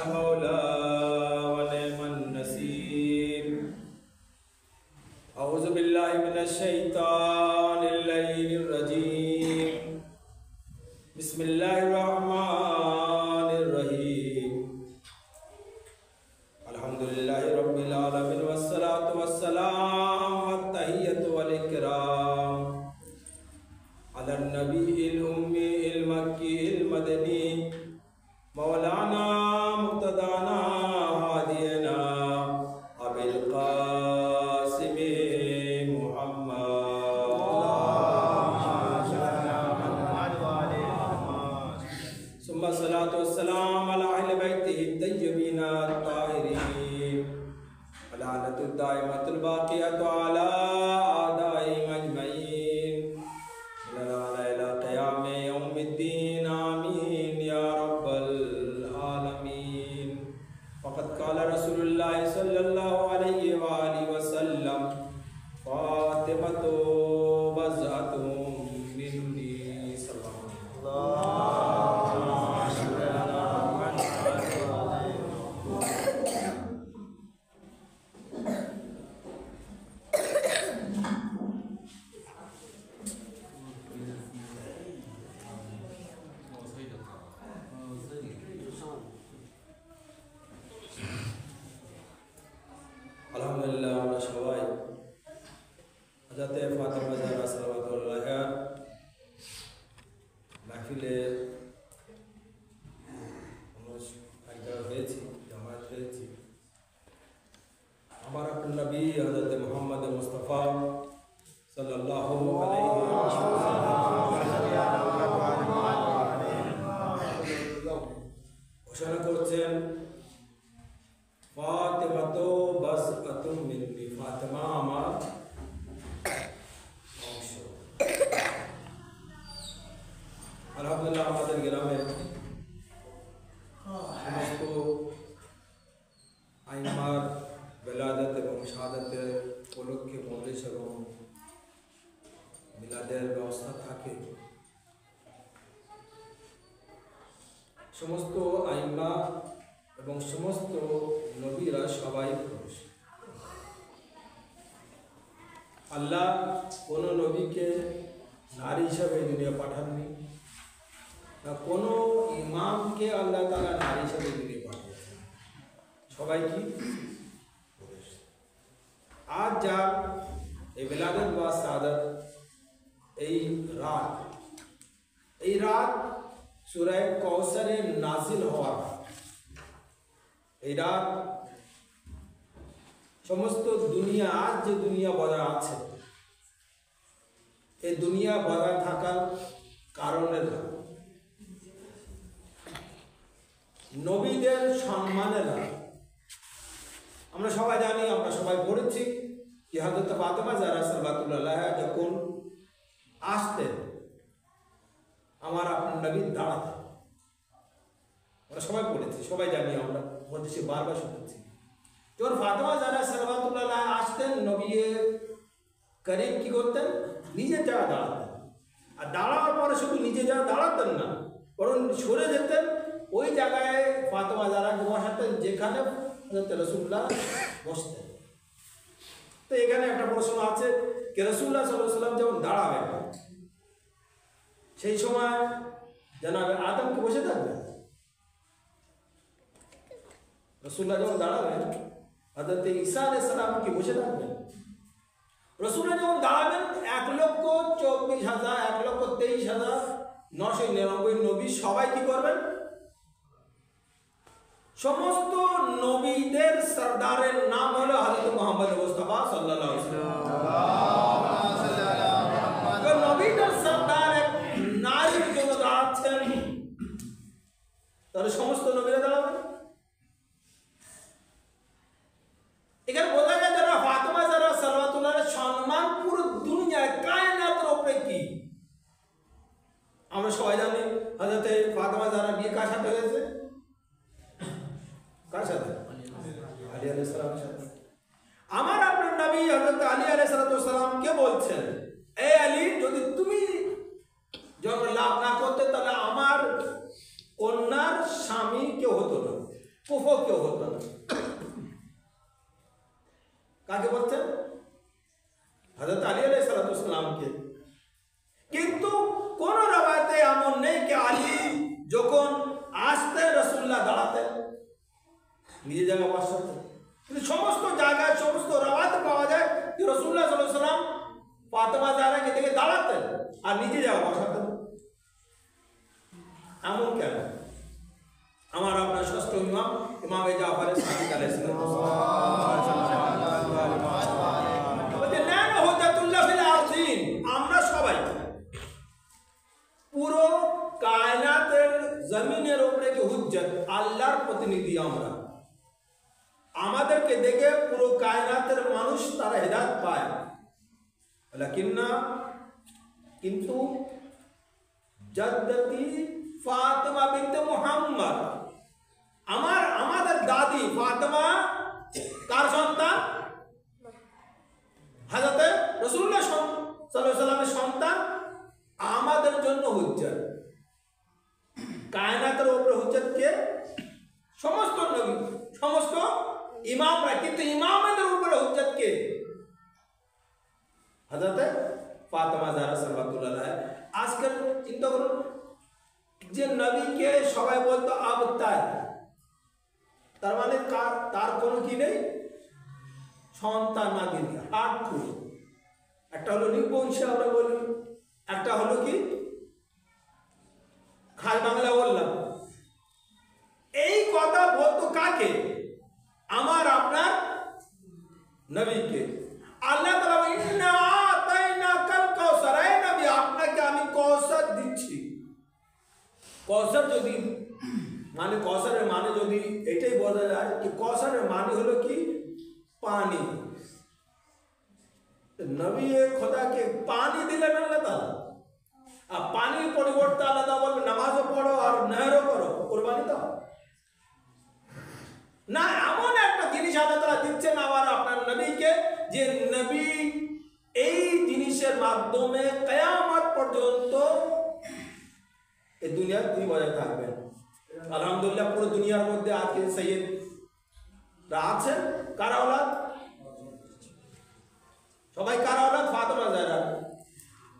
المولى ونعم النصير أعوذ بالله من الشيطان اللعين الرجيم بسم الله الرحمن الرحيم الحمد لله رب العالمين والصلاة والسلام والتحية والإكرام على النبي الأمي المكي المدني مولانا مقتدانا هادينا أبي القاسم محمد ثم الصلاة والسلام على أهل بيته الطيبين الطاهرين ولعنة الدائمة الباقية على أعدائهم أجمعين إلى قيام يوم الدين آمين يا رب العالمين. وقد قال رسول الله صلى الله عليه وآله وسلم فاطمة بضعة مني صلى الله আলহামদুলিল্লাহ আমরা সবাই হযরত ফাতেমা জাহরা সাল্লাল্লাহু আলাইহা মাহফিলে আমরা হয়েছি জামাত হয়েছি। আমার আপনার নবী হযরত মুহাম্মদ মুস্তাফা সাল্লাল্লাহু আলাইহি ওয়াসাল্লাম ঘোষণা করছেন ফাতেমা তো বাসআতুম মিন্নি, ফাতেমা আমার অংশ। আলহামদুলিল্লাহ আমাদের গ্রামে সমস্ত আইমার বেলাদত এবং শাহাদাতের উপলক্ষে মজলিস এবং মিলাদের ব্যবস্থা থাকে। সমস্ত আইমা এবং সমস্ত নবীরা সবাই পুরুষ। আল্লাহ কোন নবীকে নারী হিসাবে দুনিয়া পাঠাননি, না কোনো ইমামকে আল্লাহ তাআলা নারী হিসাবে দুনিয়া পাঠিয়েছেন। সবাই কি পুরুষ। আজ যা এই বেলাদত বা সাদাত, এই রাত সূরা কাউসারে নাজিল হওয়ার, এই রাত সমস্ত দুনিয়া, আজ যে দুনিয়া বজায় আছে, এই দুনিয়া বজায় থাকার কারণের নবীদের সম্মানের। আমরা সবাই জানি, আমরা সবাই পড়েছি যে হযরত ফাতেমা জাহরা সাল্লাল্লাহু আলাইহা যখন আসতেন আমার আপনার নবী দাঁড়াতেন। আমরা সবাই পড়েছি, সবাই জানি, আমরা মধ্যে বারবার শুনেছি। যখন ফাতেমা জাহরা সাল্লাল্লাহু আলাইহা আসতেন, নবী করিম কি করতেন? নিজে জায়গা দাঁড়াতেন। আর দাঁড়ানোর পরে শুধু নিজে জায়গা দাঁড়াতেন না, বরং সরে যেতেন, ওই জায়গায় ফাতেমা জাহরাকে বসাতেন যেখানে রাসূলুল্লাহ বসতেন। তো এখানে একটা প্রশ্ন আছে যে রাসূলুল্লাহ সাল্লাল্লাহু আলাইহি ওয়াসাল্লাম যখন দাঁড়াবেন, সেই সময় জনাবে আদম কি বসে থাকবেন? রাসূলুল্লাহ যখন দাঁড়াবেন, হযরত ঈসা আলাইহিস সালাম কি বসে থাকবেন? রাসূলুল্লাহ যখন দাঁড়াবেন 1,24,000 1,23,999 নবী সবাই কি করবেন? সমস্ত নবীদের সরদারের নাম হলো হযরত মুহাম্মদ মুস্তাফা সাল্লাল্লাহু আলাইহি ওয়াসাল্লাম। নবীদের সরদার এক নারীর জন্য দাঁড়াচ্ছেন, তাহলে সমস্ত নবীরা দাঁড়াবেন। এখানে বোঝা যায় যারা ফাতেমা জাহরা সাল্লাল্লাহু আলাইহা সম্মান পুরো দুনিয়ায় কায়নাতের উপরে কি। আমরা সবাই জানি হযরত ফাতেমা জাহরা বিয়ে কার সাথে হয়েছে? কার সাথে? আলী আলাইহিস সালামের সাথে। আমার আপনার নবী হযরত আলী আলাইহিস সালাম কে বলছেন, এ আলী, যদি তুমি জন্ম লাভ না করতে তাহলে আমার কন্যার স্বামী কেউ হতো না। কুফর কেউ হতো না। কাকে বলছেন? হযরত আলী আলাইহিস সালামকে। কিন্তু কোন রাওয়ায়াতে এমন নেই যে আলী যখন আসতে রাসূলুল্লাহ দাঁড়াতেন, নিজে জায়গা বসাতেন। কিন্তু সমস্ত জায়গায় সমস্ত রাওয়ায়াতে পাওয়া যায় যে রাসূলুল্লাহ সাল্লাল্লাহু আলাইহি ওয়াসাল্লাম ফাতেমা জাহরাকে দেখে দাঁড়াতেন আর নিজে জায়গা বসাতেন। এমন কেন? আমার আপনার ষষ্ঠ ইমাম ইমামে জাফর সাদিক আলাইহিস সালাম আমরা সবাই পুরো কায়নাতের জমিনের উপরে কি হুজ্জত, আল্লাহর প্রতিনিধি আমরা। আমাদেরকে দেখে পুরো কায়নাতের মানুষ তারা হেদায়েত পায়। কিন্তু জাদ্দাতি ফাতেমা বিনতে মুহাম্মদ, আমাদের দাদি ফাতেমা কার সন্তান? হযরত রাসূলুল্লাহ সাল্লাল্লাহু আলাইহি ওয়াসাল্লামের সন্তান। আমাদের জন্য হুজ্জত, কায়নাতের উপরে হুজ্জত কে? সমস্ত নবী, সমস্ত ইমামরা। কিন্তু ইমামদের উপরে হুজ্জত কে? হযরত ফাতেমা জাহরা সাল্লাল্লাহু আলাইহা। আজকে চিন্তা করুন যে নবীকে সবাই বলতো আবতার, তার মানে তার কোনো কি নেই, সন্তান না দিদি আট খুব। একটা হলো নির্বংশী আমরা বলি, একটা হলো কি খাস বাংলা বললাম। এই কথা বলতো কাকে? আমার আপনার নবীকে। আল্লাহ তাআলা ইন্না আতাইনাকাল কাউসার, এই নবী আপনাকে আমি কাউসার দিচ্ছি। কাউসার যদি মানে কাউসারের মানে যদি এটাই বোঝা যায় যে কাউসারের মানে হলো কি পানি। নবী খোদাকে পানি দিলেন আল্লাহ তাআলা, আর পানির পরিবর্তে আল্লাহ তাআলা বলবে নামাজও পড়ো আর নেহরও করো, কুরবানি দাও না। এমন একটা জিনিস আল্লাহ তাআলা দিচ্ছেন আমার আপনার নবীকে, যে নবী এই জিনিসের মাধ্যমে কিয়ামত পর্যন্ত এই দুনিয়ার দুই বজায় থাকবেন। আলহামদুলিল্লাহ পুরো দুনিয়ার মধ্যে আজকে সৈয়দরা আছেন কারা ওলাদ? সবাই কারা ওলাদ? ফাতেমা জাহরা।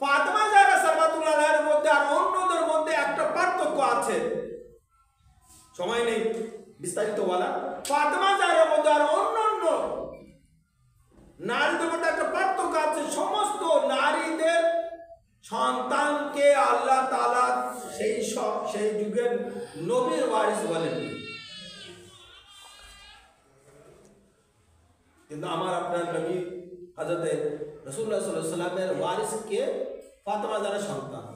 ফাতেমা জাহরা সাল্লাল্লাহু আলাইহির মধ্যে আর অন্যদের মধ্যে একটা পার্থক্য আছে, সময় নেই বিস্তারিত বলা। ফাতেমা জাহরার মধ্যে আর অন্যান্য নারীদের মধ্যে একটা পার্থক্য আছে। সমস্ত নারীদের সন্তানকে আল্লাহ তাআলা সেই যুগের নবীর ওয়ারিস বলেন, কিন্তু আমার আপনার নবী হযরত রাসূলুল্লাহ সাল্লাল্লাহু আলাইহি ওয়াসাল্লামের ওয়ারিস কে? ফাতেমা জাহরার সন্তান।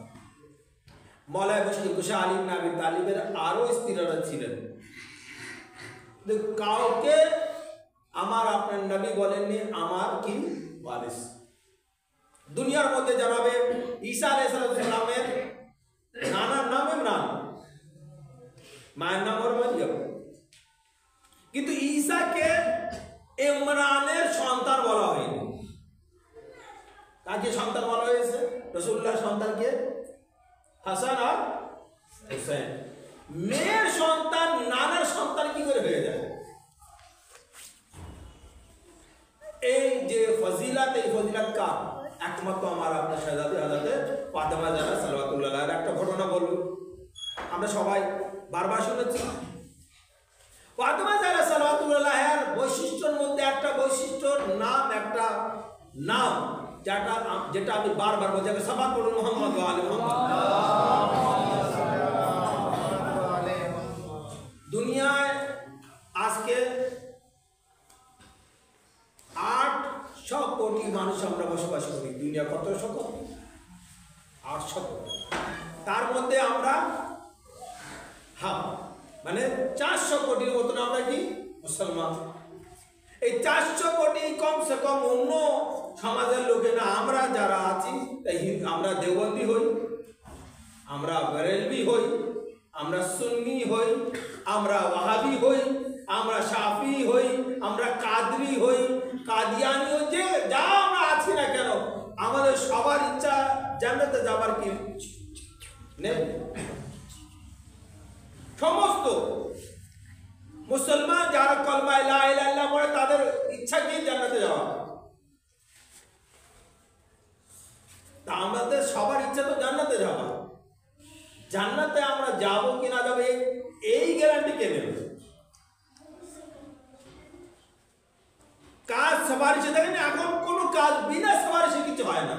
মওলানা মুশকিল কুশা আলী ইবনে আবি তালিবের আরো স্ত্রীরা ছিলেন, কাউকে আমার আপনার নবী বলেননি আমার কি ওয়ারিস। দুনিয়ার মধ্যে জানাবে ঈসা আলাইহিস সালামের নানার নাম ইমরান, মায়ের নাম ওর মারিয়াম, কিন্তু ঈসাকে ইমরানের সন্তান বলা হয়নি। কাকে সন্তান বলা হয়েছে? রাসূলুল্লাহর সন্তানকে হাসান আর হুসাইন। মেয়ের সন্তান নানার সন্তান কি করে হয়ে যায়? এই যে ফজিলত, এই ফজিলত কার? একমাত্র আমার আপনার শাহজাদি হযরত ফাতেমা জাহরা সাল্লাল্লাহু আলাইহা। একটা ঘটনা বলবো, আমরা সবাই বারবার শুনেছি। ফাতেমা জাহরা সাল্লাল্লাহু আলাইহার বৈশিষ্ট্যের মধ্যে একটা বৈশিষ্ট্যর নাম, একটা নাম যেটা আমি বারবার বলছি, সবাই বলুন মুহাম্মদ ওয়া আলি মুহাম্মদ। দুনিয়ায় আজকে 800 কোটি মানুষ আমরা বসবাস করি। দুনিয়া কত শত? 800 কোটি। তার মধ্যে আমরা মানে 400 কোটির মতন আমরা কি মুসলমান। এই 400 কোটি কমসে কম অন্য সমাজের লোকেরা আমরা যারা আছি, আমরা দেওবন্দি হই, আমরা বেরেলভি হই, আমরা সুন্নি হই, আমরা ওয়াহাবি হই, আমরা শাফি হই, আমরা কাদরি হই, কাদিয়ানি হই, যে যা আমরা আছি না কেন, আমাদের সবার ইচ্ছা জান্নাতে যাবার কি নেই। সমস্ত কলমা লা ইলাহা ইল্লাল্লাহ পড়ে তাদের ইচ্ছা কি জান্নাতে যাওয়া। তা আমাদের সবার ইচ্ছা তো জান্নাতে যাওয়া। জান্নাতে আমরা যাব কি না যাব এই গ্যারান্টি কে নেবে? কাজ সুপারিশে দেখেন, এখন কোনো কাজ বিনা সুপারিশে কিছু হয় না।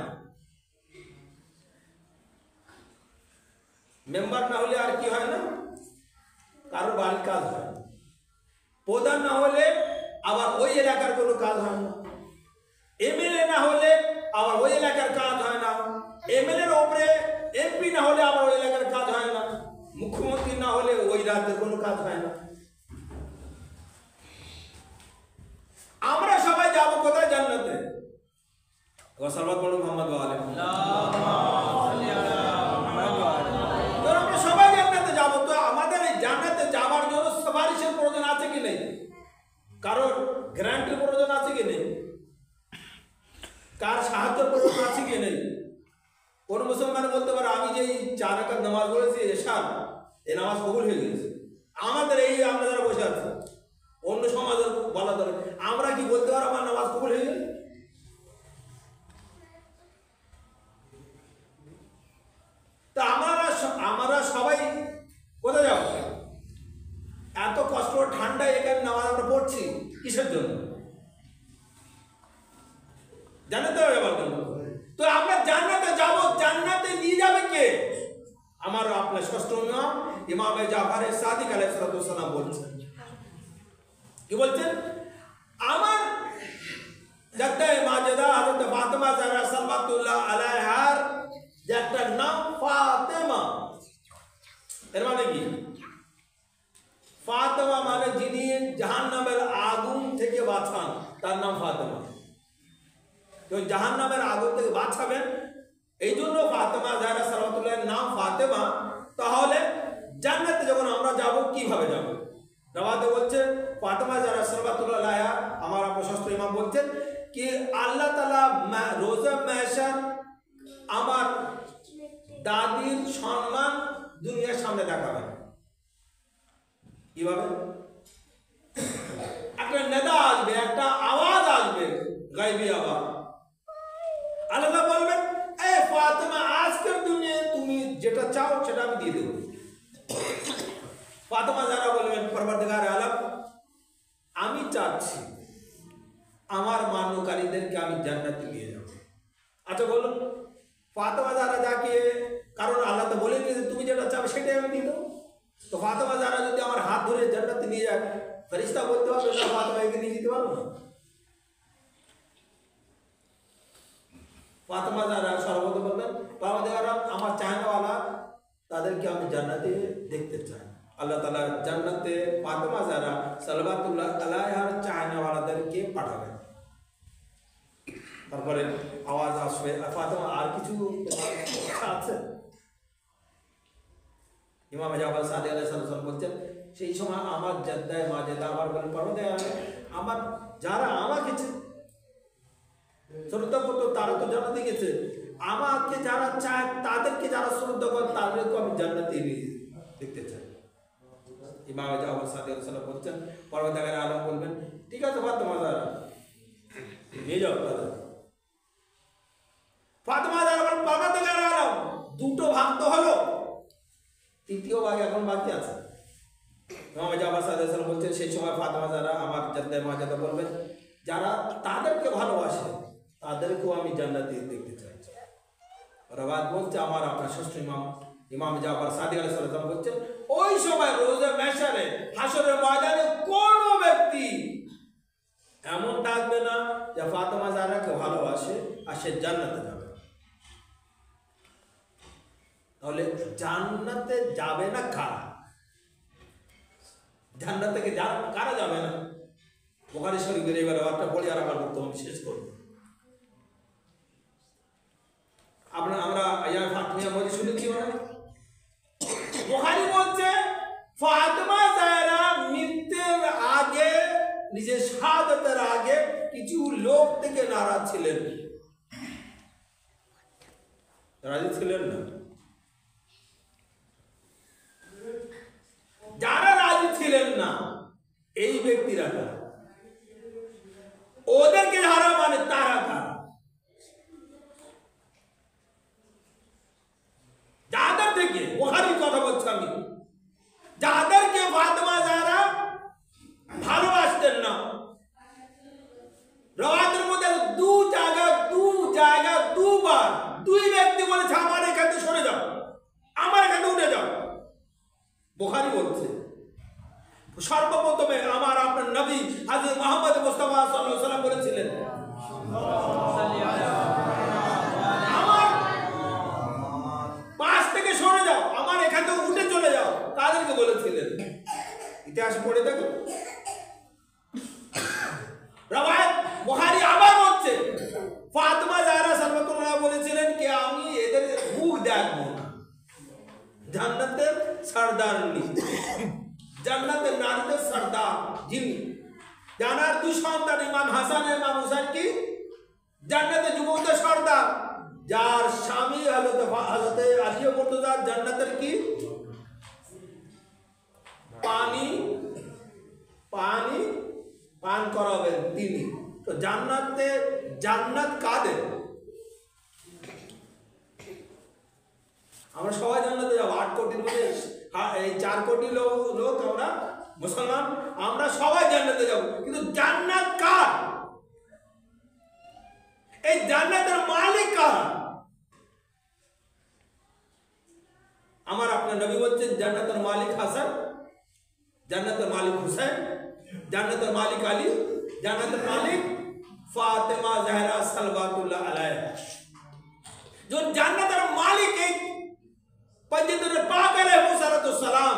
মেম্বার না হলে আর কি হয় না, কারোর বাড়ির কাজ হয় না। প্রধান না হলে আবার ওই এলাকার কোনো কাজ হয় না। এমএলএ না হলে আবার ওই এলাকার কাজ হয় না। এমএলএর উপরে এমপি না হলে আবার ওই এলাকার কাজ হয় না। মুখ্যমন্ত্রী না হলে ওই রাজ্যের কোনো কাজ হয় না। আমরা সবাই যাব কোথায়? জান্নাতে। সাল্লাল্লাহু আলাইহি মুহাম্মদ ওয়া আলিহি তো আমরা সবাই জান্নাতে যাব। তো আমাদের এই জান্নাতে যাওয়ার জন্য সুপারিশের প্রয়োজন আছে কি নেই? কারোর গ্যারান্টির প্রয়োজন আছে কি নেই? কার সাহায্যের প্রয়োজন আছে কি নেই? কোন মুসলমান বলতে পারে আমি যে 4 রাকাত নামাজ পড়েছি এশার, এই নামাজ কবুল হয়ে গেছে। আমাদের এই আমরা যারা বসে আছি, অন্য সমাজের বলা ধরে আমরা কি বলতে পারো আমার নামাজ কবুল হয়ে গেছে? তা আমরা সবাই কোথায় যাবো? এত কষ্ট ঠান্ডায় এখানে নামাজ আমরা পড়ছি কিসের জন্য? জান্নাতে যাওয়ার জন্য। তো আমরা জান্নাতে যাব, জান্নাতে নিয়ে যাবে কে? আমার আপনার ষষ্ঠ ইমাম জাফর সাদিক আলাইহিস সালাম বলছেন, কি বলছেন? আমার জাদ্দায়ে মাজেদা হযরত ফাতেমা জাহরা সাল্লাল্লাহু আলাইহার যে একটা নাম ফাতেমা, এর মানে কি? ফাতেমা মানে যিনি জাহান্নামের আগুন থেকে বাঁচান, তার নাম ফাতেমা। তো জাহান্নামের আগুন থেকে বাঁচাবেন, এই জন্য ফাতেমা জাহরা সালাওয়াতুল্লাহর নাম ফাতেমা। তাহলে জান্নাতে যখন আমরা যাব কিভাবে যাব? নওয়াতে বলছে ফাতেমা জাহরা সালাওয়াতুল্লাহ আলাইহা, আমার আপনার ষষ্ঠ ইমাম বলছেন কি আল্লাহ তাআলা রোজা মাহশার আমার দাদির সম্মান দুনিয়ার সামনে দেখাবেন। কিভাবে? একটা নেদা আসবে, একটা আওয়াজ আসবে, গায়বী আওয়াজ। আল্লাহ বলবেন এ ফাতেমা, আজকের দিনে তুমি যেটা চাও সেটা আমি দিয়ে দেব। ফাতেমা যারা বলবেন পরবর্তীকার আলম, আমি চাচ্ছি আমার মান্যকারীদেরকে আমি জান্নাতে নিয়ে যাব। আচ্ছা বলুন, ফাতেমা যারা যাকে, কারণ আল্লাহ তো বলে দিয়েছে তুমি যেটা চাও সেটাই আমি দিয়ে দেবো। তো ফাতেমা যারা যদি আমার হাত ধরে জান্নাতে নিয়ে যায়, ফেরেশতা বলতে পারবে না ফাতেমাকে নিয়ে যেতে পারবো না? ফাতেমা যারা সর্বপ্রথম বলবেন পাওয়াদার আমার চায়নাওয়ালা, তাদেরকে আমি জান্নাতে দেখতে চাই। আল্লাহ তাআলা জান্নাতে ফাতেমা যারা সাল্লাল্লাহু আলাইহার চায়নাওয়ালাদেরকে পাঠাবেন। তারপরে আওয়াজ আসবে, ফাতেমা আর কিছু আছে? ইমাম জাফর সাদিক আলাইহিস সালাম বলছেন সেই সময় আমার জাদ্দায়ে মাজেদা আমার বলেন পরবর্তীকার আমার যারা আমাকে শ্রদ্ধা করতো তারা তো জান্নাতে গেছে, আমাকে যারা চায় তাদেরকে যারা শ্রদ্ধা করে তাদেরকে আমি জান্নাতে দেখতে চাই। ইমাম জাফর সাদিক আলাইহিস সালাম বলছেন পরবর্তীকার আলম বলবেন ঠিক আছে ফাতেমা যারা নিয়ে যাও তাদের। ফাতেমা যারা বলেন পরবর্তীকার আলম দুটো ভাগ তো হলো, তৃতীয় ভাগ এখন বাকি আছে। ইমাম জাফর সাদিক আলাইহিস সালাম বলছেন সেই সময় ফাতেমা যারা আমার জাদ্দায়ে মাজেদা বলবেন যারা তাদেরকে ভালোবাসে তাদেরকেও আমি জান্নাতে দেখতে চাই। রাওয়াত বলছে আমার আপনার ষষ্ঠ ইমাম জাফর সাদিক আলাইহিস সালাম বলছেন ওই সময় রোজা মাহশারে হাসরের ময়দানে কোন ব্যক্তি এমন থাকবে না যে ফাতেমা যারাকে ভালোবাসে আর সে জান্নাতে যাবে। তাহলে জান্নাতে যাবে না কারা? জান্নাত থেকে কারা যাবে না? বুখারী শরীফের এবারে একটা বলি আর আমার বক্তব্য শেষ করব। আমরা আয়া ফাতিমা বলে শুনেছি না? বুখারী বলছে ফাতেমা যারা মৃত্যুর আগে নিজের শাহাদাতের আগে কিছু লোক থেকে নারাজ ছিলেন, রাজি ছিলেন না। যারা রাজি ছিলেন না এই ব্যক্তিরা কারা? ওদেরকে যারা মানে তারা কারা? যাদের থেকে বুখারীর কথা বলছি আমি, যাদেরকে ফাতেমা যারা ভালোবাসতেন না, রাওয়াতের মধ্যে দু জায়গা দুবার দুই ব্যক্তি বলেছে আমার এখান থেকে সরে যাও, আমার এখান থেকে উঠে যাও। বুখারী বলছে সর্বপ্রথমে আমার আপনার নবী হযরত মুহাম্মদ মুস্তাফা সাল্লাল্লাহু আলাইহি ওয়াসাল্লাম বলেছিলেন আমার পাশ থেকে সরে যাও, আমার এখান থেকে উঠে চলে যাও, তাদেরকে বলেছিলেন। ইতিহাস পড়ে দেখো। রাওয়ায়াত বুখারী আবার বলছে ফাতেমা জাহরা সাল্লাল্লাহু বলেছিলেন কি আমি এদের মুখ দেখবো না। জান্নাতের সরদারনি, জান্নাতের নারীদের সরদার যিনি, জানার দুই সন্তান ইমাম হাসান ইমাম হুসাইন কি জান্নাতের যুবকদের সরদার, যার স্বামী হযরত আলী মুর্তজা জান্নাতের কি পানি পান করাবেন তিনি। তো জান্নাত কাদের? আমরা সবাই জান্নাতে যাবো। 8 কোটির মধ্যে এই 4 কোটি লোক আমরা মুসলমান, আমরা সবাই জান্নাতে যাব, কিন্তু জান্নাত কার? এই জান্নাতের মালিক কার? আমার আপনার নবী বলছেন জান্নাতের মালিক হাসান, জান্নাতের মালিক হুসাইন, জান্নাতের মালিক আলী, জান্নাতের মালিক ফাতেমা জাহরা সাল্লাল্লাহু আলাইহা। जो জান্নাতের মালিক এই পয়গম্বর পাক আলাইহিস সালাম,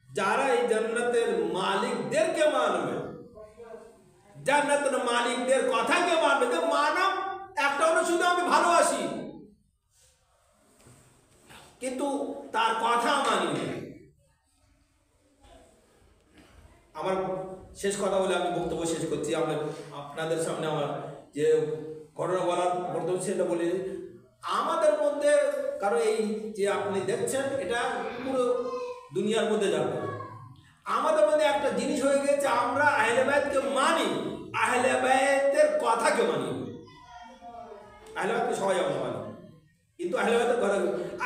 যারা এই জান্নাতের মালিকদেরকে মানবে, জান্নাতের মালিকদের কথাকে মানবে, যে মানব একটা হলো শুধু আমি ভালোবাসি কিন্তু তার কথা মানি না। আমার শেষ কথা বলে আমি বক্তব্য শেষ করছি। আপনাদের সামনে আমার যে ঘটনা বলার বক্তব্য সেটা বলি। আমাদের মধ্যে কারণ এই যে আপনি দেখছেন এটা পুরো দুনিয়ার মধ্যে যাবে, আমাদের মধ্যে একটা জিনিস হয়ে গেছে, আমরা আহলে বাইতকে মানি, আহলে বাইতের কথাকে মানি। আহলে বাইতকে সবাই আমরা মানি, কিন্তু আহলে বাইতের কথা,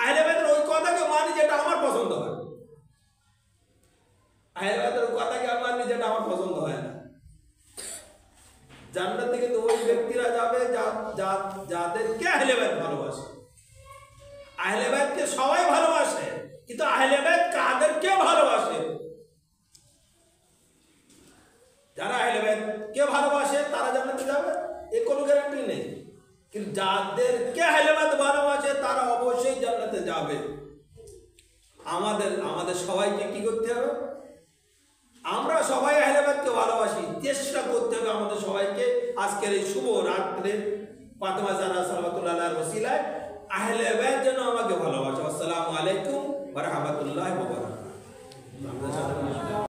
আহলে বাইতের ওই কথাকে মানি যেটা আমার পছন্দ হয়, আহলে বাইতের কথাকে আমি মানি যেটা আমার পছন্দ হয় না। জান্নাতে কিন্তু ওই ব্যক্তিরা যাবে যাদেরকে আহলে বাইত ভালোবাসে। আহলে বাইতকে সবাই ভালোবাসে, কিন্তু আহলে বাইত কাদেরকে ভালোবাসে? যারা আহলে বাইতকে ভালোবাসে তারা জান্নাতে যাবে, এর কোনো গ্যারান্টি নেই। কিন্তু যাদেরকে আহলে বাইত ভালোবাসে তারা অবশ্যই জান্নাতে যাবে। আমাদের সবাইকে কি করতে হবে? আমরা সবাই আহলে বাইতকে ভালোবাসি, চেষ্টা করতে হবে আমাদের সবাইকে আজকের এই শুভ রাত্রে ফাতেমা জাহরা সাল্লাল্লাহু আলাইহার ওসিলায় আহলে বাইত যেন আমাকে ভালোবাসে। আসসালামু আলাইকুম ওয়া রাহমাতুল্লাহি ওয়া বারাকাতুহু।